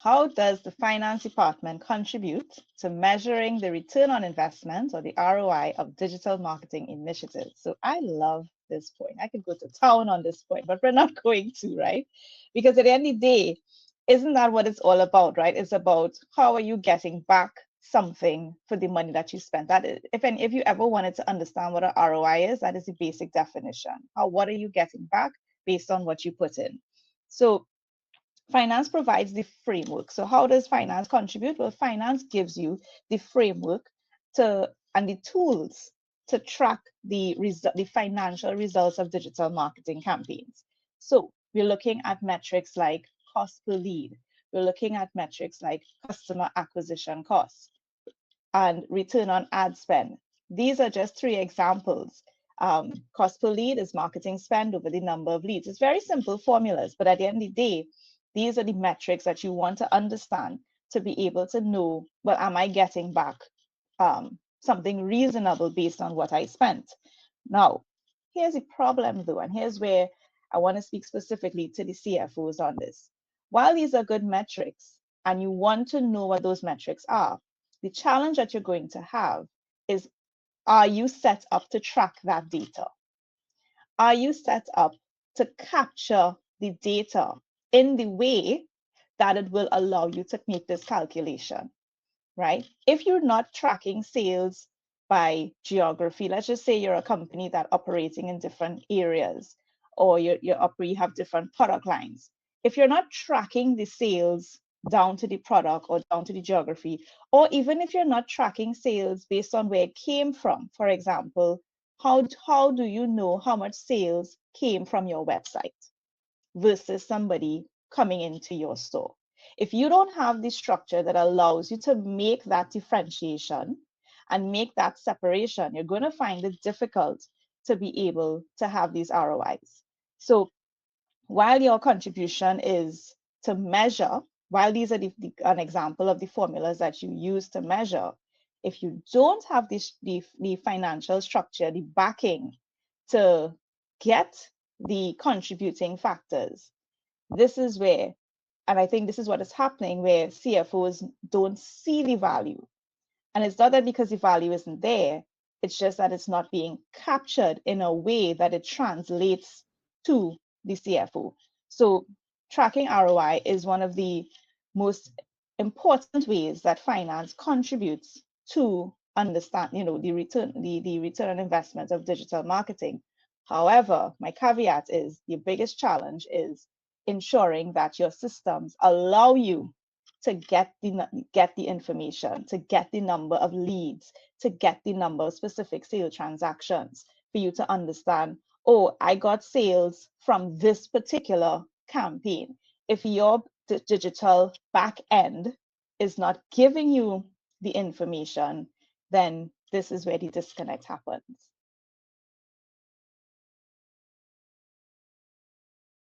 How does the finance department contribute to measuring the return on investment or the ROI of digital marketing initiatives? So I love this point. I could go to town on this point, but we're not going to, right? Because at the end of the day, isn't that what it's all about, right? It's about how are you getting back something for the money that you spent. That is, if you ever wanted to understand what an ROI is, that is the basic definition. What are you getting back based on what you put in? So finance provides the framework. So how does finance contribute? Well, finance gives you the framework to and the tools to track the financial results of digital marketing campaigns. So we're looking at metrics like cost per lead. We're looking at metrics like customer acquisition costs and return on ad spend. These are just three examples. Cost per lead is marketing spend over the number of leads. It's very simple formulas, but at the end of the day, these are the metrics that you want to understand to be able to know, well, am I getting back something reasonable based on what I spent? Now, here's the problem though, and here's where I want to speak specifically to the CFOs on this. While these are good metrics and you want to know what those metrics are, the challenge that you're going to have is, are you set up to track that data? Are you set up to capture the data in the way that it will allow you to make this calculation, right? If you're not tracking sales by geography, let's just say you're a company that operating in different areas, or you have different product lines. If you're not tracking the sales down to the product or down to the geography, or even if you're not tracking sales based on where it came from, for example, how do you know how much sales came from your website versus somebody coming into your store? If you don't have the structure that allows you to make that differentiation and make that separation, you're going to find it difficult to be able to have these ROIs. So while your contribution is to measure, while these are an example of the formulas that you use to measure, if you don't have the financial structure, the backing to get the contributing factors, this is where, and I think this is what is happening, where CFOs don't see the value. And it's not that because the value isn't there, it's just that it's not being captured in a way that it translates to the CFO. So tracking ROI is one of the most important ways that finance contributes to understand, the return on investment of digital marketing. However, my caveat is the biggest challenge is ensuring that your systems allow you to get the information, to get the number of leads, to get the number of specific sale transactions for you to understand, oh, I got sales from this particular campaign. If your digital back end is not giving you the information, then this is where the disconnect happens.